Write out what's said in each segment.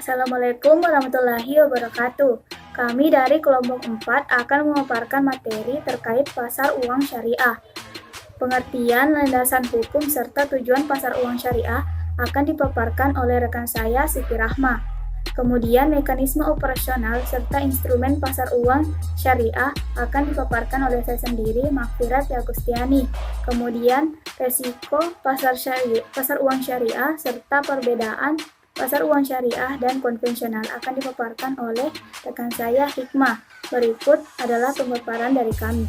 Assalamualaikum warahmatullahi wabarakatuh. Kami dari kelompok 4 akan memaparkan materi terkait pasar uang syariah. Pengertian, landasan hukum, serta tujuan pasar uang syariah akan dipaparkan oleh rekan saya, Siti Rahma. Kemudian, mekanisme operasional serta instrumen pasar uang syariah akan dipaparkan oleh saya sendiri, Makfirat Yagustiani. Kemudian, resiko pasar uang syariah serta perbedaan pasar uang syariah dan konvensional akan dipaparkan oleh rekan saya, Hikmah. Berikut adalah pemaparan dari kami.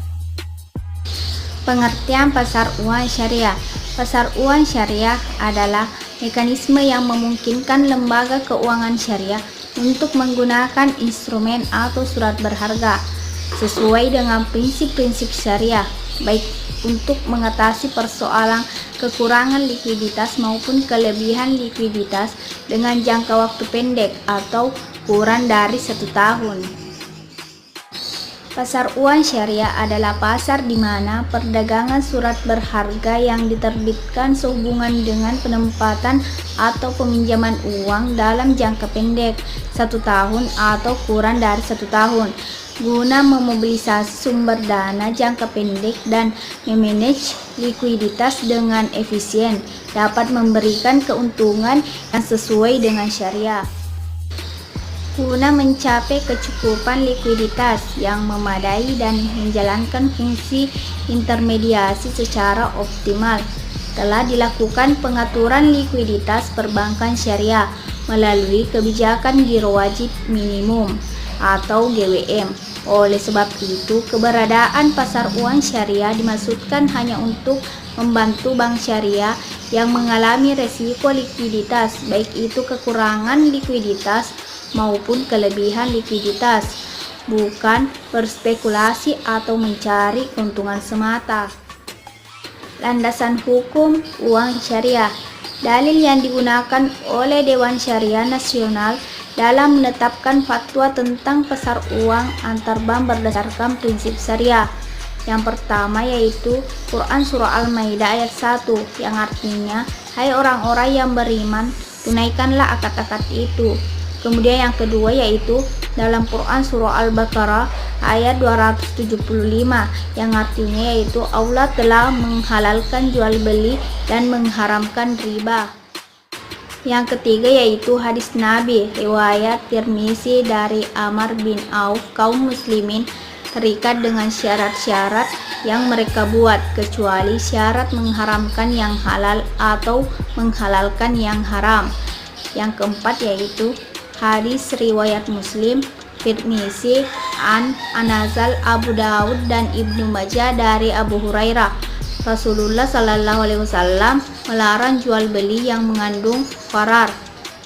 Pengertian pasar uang syariah. Pasar uang syariah adalah mekanisme yang memungkinkan lembaga keuangan syariah untuk menggunakan instrumen atau surat berharga sesuai dengan prinsip-prinsip syariah, baik untuk mengatasi persoalan kekurangan likuiditas maupun kelebihan likuiditas dengan jangka waktu pendek atau kurang dari 1 tahun. Pasar uang syariah adalah pasar di mana perdagangan surat berharga yang diterbitkan sehubungan dengan penempatan atau peminjaman uang dalam jangka pendek 1 tahun atau kurang dari 1 tahun guna memobilisasi sumber dana jangka pendek dan memanage likuiditas dengan efisien, dapat memberikan keuntungan yang sesuai dengan syariah. Guna mencapai kecukupan likuiditas yang memadai dan menjalankan fungsi intermediasi secara optimal, telah dilakukan pengaturan likuiditas perbankan syariah melalui kebijakan giro wajib minimum atau GWM. Oleh sebab itu, keberadaan pasar uang syariah dimaksudkan hanya untuk membantu bank syariah yang mengalami resiko likuiditas, baik itu kekurangan likuiditas maupun kelebihan likuiditas, bukan berspekulasi atau mencari keuntungan semata. Landasan hukum uang syariah. Dalil yang digunakan oleh Dewan Syariah Nasional dalam menetapkan fatwa tentang pasar uang antar bank berdasarkan prinsip syariah. Yang pertama yaitu Quran Surah Al-Maidah ayat 1 yang artinya, hai orang-orang yang beriman, tunaikanlah akad-akad itu. Kemudian yang kedua yaitu dalam Quran Surah Al-Baqarah ayat 275 yang artinya yaitu Allah telah menghalalkan jual beli dan mengharamkan riba. Yang ketiga yaitu hadis Nabi riwayat Tirmizi dari Amr bin Auf, kaum muslimin terikat dengan syarat-syarat yang mereka buat kecuali syarat mengharamkan yang halal atau menghalalkan yang haram. Yang keempat yaitu hadis riwayat Muslim, Tirmizi, An-Nazal, Abu Daud dan Ibnu Majah dari Abu Hurairah. Rasulullah Shallallahu Alaihi Wasallam melarang jual beli yang mengandung gharar.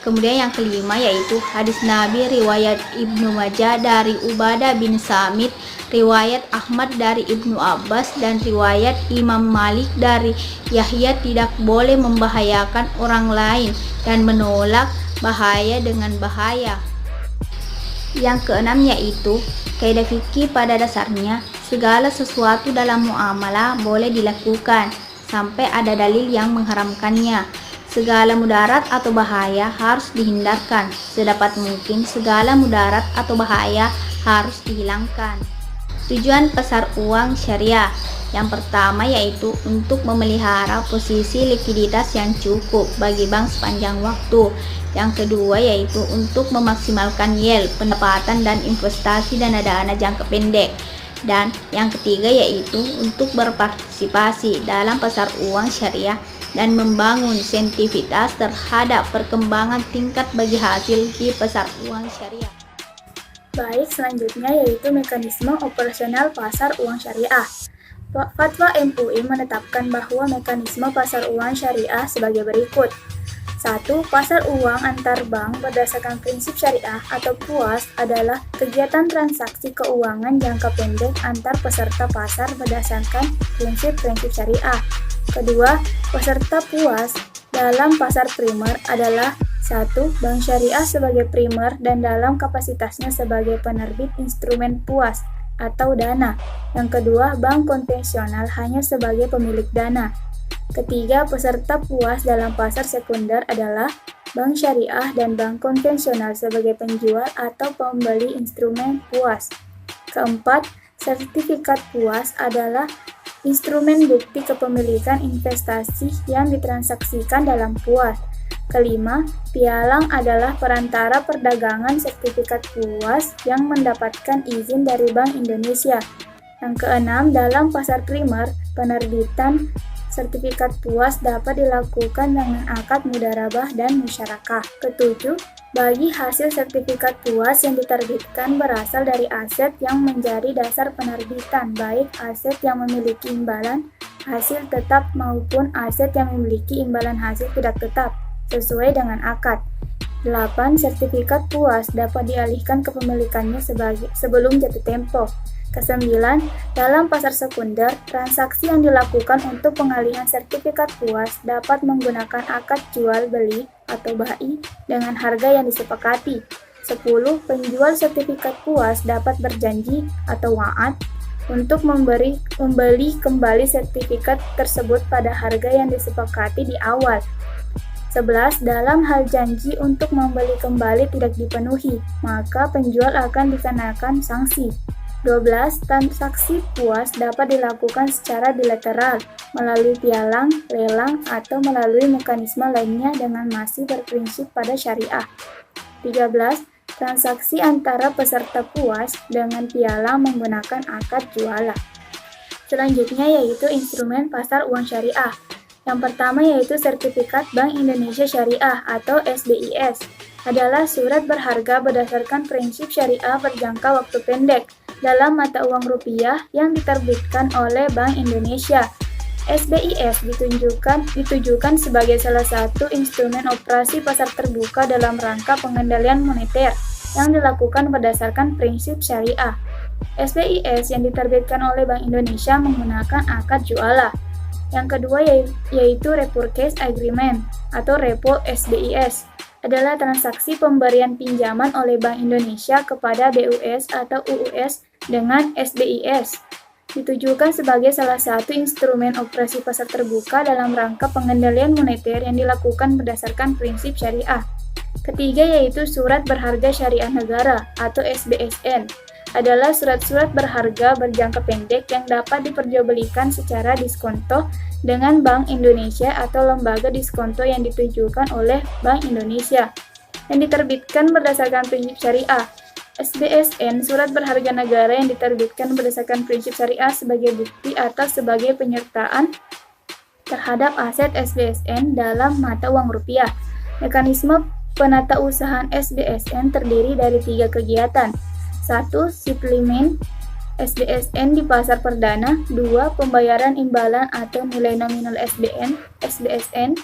Kemudian yang kelima yaitu hadis Nabi riwayat Ibnu Majah dari Ubadah bin Samit, riwayat Ahmad dari Ibnu Abbas dan riwayat Imam Malik dari Yahya, tidak boleh membahayakan orang lain dan menolak bahaya dengan bahaya. Yang keenam yaitu kaidah fikih pada dasarnya segala sesuatu dalam muamalah boleh dilakukan sampai ada dalil yang mengharamkannya. Segala mudarat atau bahaya harus dihindarkan. Sedapat mungkin segala mudarat atau bahaya harus dihilangkan. Tujuan pasar uang syariah. Yang pertama yaitu untuk memelihara posisi likuiditas yang cukup bagi bank sepanjang waktu. Yang kedua yaitu untuk memaksimalkan yield, pendapatan dan investasi dana jangka pendek. Dan yang ketiga yaitu untuk berpartisipasi dalam pasar uang syariah dan membangun sensitivitas terhadap perkembangan tingkat bagi hasil di pasar uang syariah. Baik, selanjutnya yaitu mekanisme operasional pasar uang syariah. Fatwa MUI menetapkan bahwa mekanisme pasar uang syariah sebagai berikut. 1. Pasar uang antar bank berdasarkan prinsip syariah atau PUAS adalah kegiatan transaksi keuangan jangka pendek antar peserta pasar berdasarkan prinsip-prinsip syariah. Kedua, peserta PUAS dalam pasar primer adalah 1. Bank syariah sebagai primer dan dalam kapasitasnya sebagai penerbit instrumen PUAS atau dana. Yang kedua, bank konvensional hanya sebagai pemilik dana. Ketiga, peserta PUAS dalam pasar sekunder adalah bank syariah dan bank konvensional sebagai penjual atau pembeli instrumen PUAS. Keempat, sertifikat PUAS adalah instrumen bukti kepemilikan investasi yang ditransaksikan dalam PUAS. Kelima, pialang adalah perantara perdagangan sertifikat PUAS yang mendapatkan izin dari Bank Indonesia. Yang keenam, dalam pasar primer, penerbitan sertifikat PUAS dapat dilakukan dengan akad mudharabah dan musyarakah. Ketujuh, bagi hasil sertifikat PUAS yang diterbitkan berasal dari aset yang menjadi dasar penerbitan, baik aset yang memiliki imbalan hasil tetap maupun aset yang memiliki imbalan hasil tidak tetap, sesuai dengan akad. 8. Sertifikat PUAS dapat dialihkan kepemilikannya sebelum jatuh tempo. Kesembilan, dalam pasar sekunder, transaksi yang dilakukan untuk pengalihan sertifikat PUAS dapat menggunakan akad jual beli atau BAI dengan harga yang disepakati. 10. Penjual sertifikat PUAS dapat berjanji atau wa'ad untuk membeli kembali sertifikat tersebut pada harga yang disepakati di awal. 11. Dalam hal janji untuk membeli kembali tidak dipenuhi, maka penjual akan dikenakan sanksi. 12. Transaksi PUAS dapat dilakukan secara bilateral, melalui pialang, lelang, atau melalui mekanisme lainnya dengan masih berprinsip pada syariah. 13. Transaksi antara peserta PUAS dengan pialang menggunakan akad jualah. Selanjutnya yaitu instrumen pasar uang syariah. Yang pertama yaitu Sertifikat Bank Indonesia Syariah atau SBIS. Adalah surat berharga berdasarkan prinsip syariah berjangka waktu pendek dalam mata uang rupiah yang diterbitkan oleh Bank Indonesia. SBIS ditujukan sebagai salah satu instrumen operasi pasar terbuka dalam rangka pengendalian moneter yang dilakukan berdasarkan prinsip syariah. SBIS yang diterbitkan oleh Bank Indonesia menggunakan akad jualah. Yang kedua yaitu Repurchase Agreement atau Repo SBIS. Adalah transaksi pemberian pinjaman oleh Bank Indonesia kepada BUS atau UUS dengan SBIS. Ditujukan sebagai salah satu instrumen operasi pasar terbuka dalam rangka pengendalian moneter yang dilakukan berdasarkan prinsip syariah. Ketiga yaitu Surat Berharga Syariah Negara atau SBSN. Adalah surat-surat berharga berjangka pendek yang dapat diperjualbelikan secara diskonto dengan Bank Indonesia atau lembaga diskonto yang ditujukan oleh Bank Indonesia, yang diterbitkan berdasarkan prinsip syariah. SBSN, surat berharga negara yang diterbitkan berdasarkan prinsip syariah sebagai bukti atau sebagai penyertaan terhadap aset SBSN dalam mata uang rupiah. Mekanisme penatausahaan SBSN terdiri dari 3 kegiatan. 1. Settlement SBSN di pasar perdana. 2. Pembayaran imbalan atau nilai nominal SBSN. 3.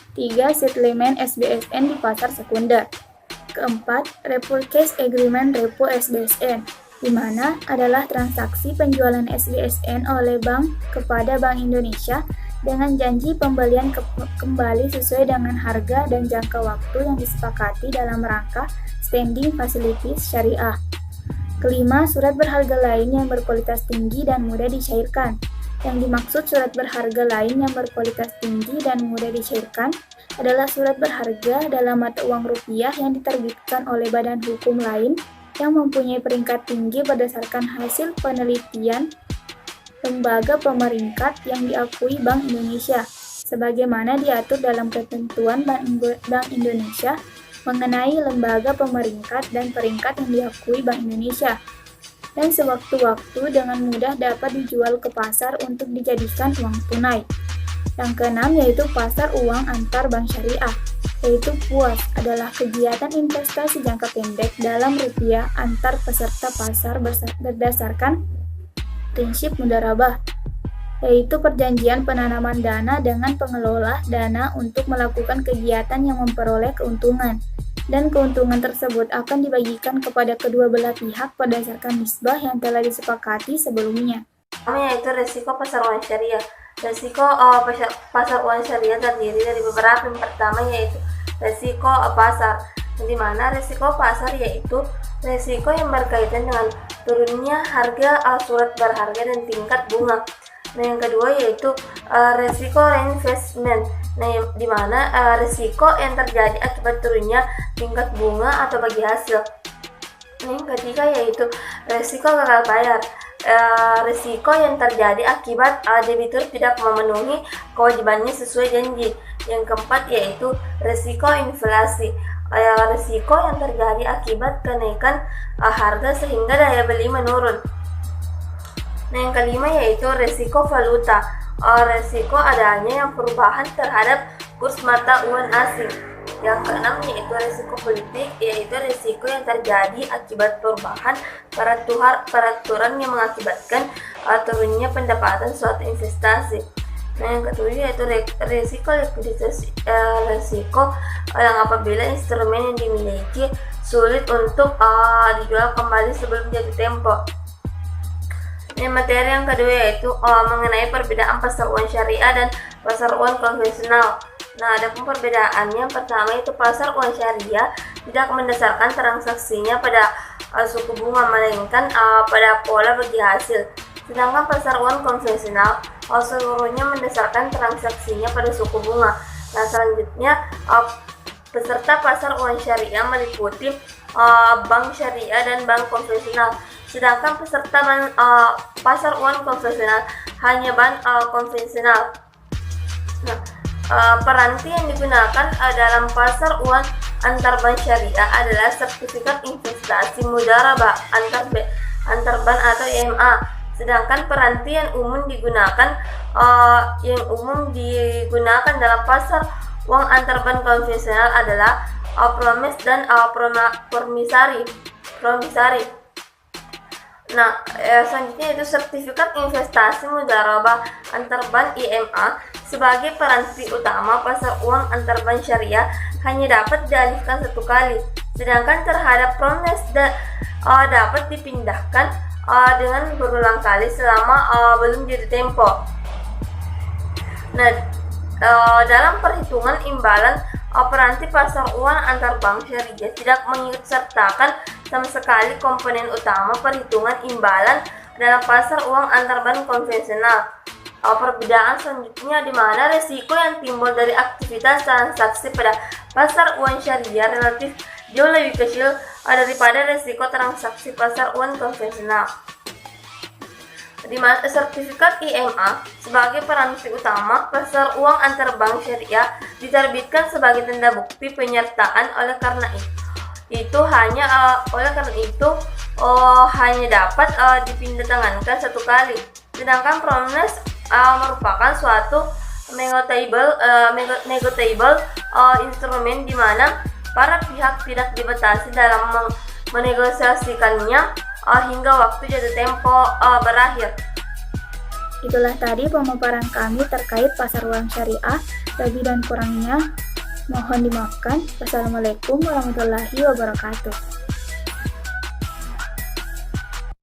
Settlement SBSN di pasar sekunder. Keempat, Repurchase Agreement Repo SBSN, di mana adalah transaksi penjualan SBSN oleh bank kepada Bank Indonesia dengan janji pembelian kembali sesuai dengan harga dan jangka waktu yang disepakati dalam rangka standing facilities syariah. Kelima, surat berharga lain yang berkualitas tinggi dan mudah dicairkan. Yang dimaksud surat berharga lain yang berkualitas tinggi dan mudah dicairkan adalah surat berharga dalam mata uang rupiah yang diterbitkan oleh badan hukum lain yang mempunyai peringkat tinggi berdasarkan hasil penelitian lembaga pemeringkat yang diakui Bank Indonesia, sebagaimana diatur dalam ketentuan Bank Indonesia mengenai lembaga pemeringkat dan peringkat yang diakui Bank Indonesia, dan sewaktu-waktu dengan mudah dapat dijual ke pasar untuk dijadikan uang tunai. Yang keenam yaitu pasar uang antar bank syariah, yaitu PUAS adalah kegiatan investasi jangka pendek dalam rupiah antar peserta pasar berdasarkan prinsip mudharabah, yaitu perjanjian penanaman dana dengan pengelola dana untuk melakukan kegiatan yang memperoleh keuntungan, dan keuntungan tersebut akan dibagikan kepada kedua belah pihak berdasarkan nisbah yang telah disepakati sebelumnya. Yaitu resiko pasar uang syariah. Resiko pasar uang syariah terdiri dari beberapa. Yang pertama yaitu resiko pasar, di mana resiko pasar yaitu resiko yang berkaitan dengan turunnya harga surat berharga dan tingkat bunga. Dan yang kedua yaitu resiko reinvestment, Nah, di mana risiko yang terjadi akibat turunnya tingkat bunga atau bagi hasil. Nah, yang ketiga yaitu risiko gagal bayar. Risiko yang terjadi akibat debitur tidak memenuhi kewajibannya sesuai janji. Yang keempat yaitu risiko inflasi. Risiko yang terjadi akibat kenaikan harga sehingga daya beli menurun. Nah, yang kelima yaitu risiko valuta. Risiko adanya yang perubahan terhadap kurs mata uang asing. Yang keenam yaitu risiko politik, yaitu risiko yang terjadi akibat perubahan peraturan yang mengakibatkan turunnya pendapatan suatu investasi. Nah, yang ketujuh yaitu risiko likuiditas, risiko yang apabila instrumen yang dimiliki sulit untuk dijual kembali sebelum jatuh tempo. Materi yang kedua yaitu mengenai perbedaan pasar uang syariah dan pasar uang konvensional. Nah, ada perbedaannya. Yang pertama itu pasar uang syariah tidak mendasarkan transaksinya pada suku bunga, melainkan pada pola bagi hasil. Sedangkan pasar uang konvensional seluruhnya mendasarkan transaksinya pada suku bunga. Nah, selanjutnya peserta pasar uang syariah meliputi bank syariah dan bank konvensional. Sedangkan peserta pasar uang konvensional hanya bank konvensional. Nah, peranti yang digunakan dalam pasar uang antar bank syariah adalah sertifikat investasi mudharabah antar bank atau IMA. Sedangkan peranti yang umum digunakan dalam pasar uang antar bank konvensional adalah promis dan promisari. Nah, selanjutnya itu sertifikat investasi mudharabah antar bank IMA sebagai peranti utama pasar uang antar bank syariah hanya dapat dialihkan satu kali, sedangkan terhadap promes dapat dipindahkan dengan berulang kali selama belum jatuh tempo. Nah, dalam perhitungan imbalan peranti pasar uang antar bank syariah tidak mengikutsertakan sama sekali komponen utama perhitungan imbalan dalam pasar uang antar bank konvensional. Perbedaan selanjutnya di mana risiko yang timbul dari aktivitas transaksi pada pasar uang syariah relatif jauh lebih kecil daripada risiko transaksi pasar uang konvensional. Di mana sertifikat IMA sebagai peranti utama pasar uang antar bank syariah diterbitkan sebagai tanda bukti penyertaan. Oleh karena itu hanya dapat dipindahankan satu kali. Sedangkan promise merupakan suatu negotiable instrumen di mana para pihak tidak dibatasi dalam menegosiasikannya hingga waktu jatuh tempo berakhir. Itulah tadi pemaparan kami terkait pasar uang syariah. Lebih dan kurangnya mohon dimaafkan. Wassalamualaikum warahmatullahi wabarakatuh.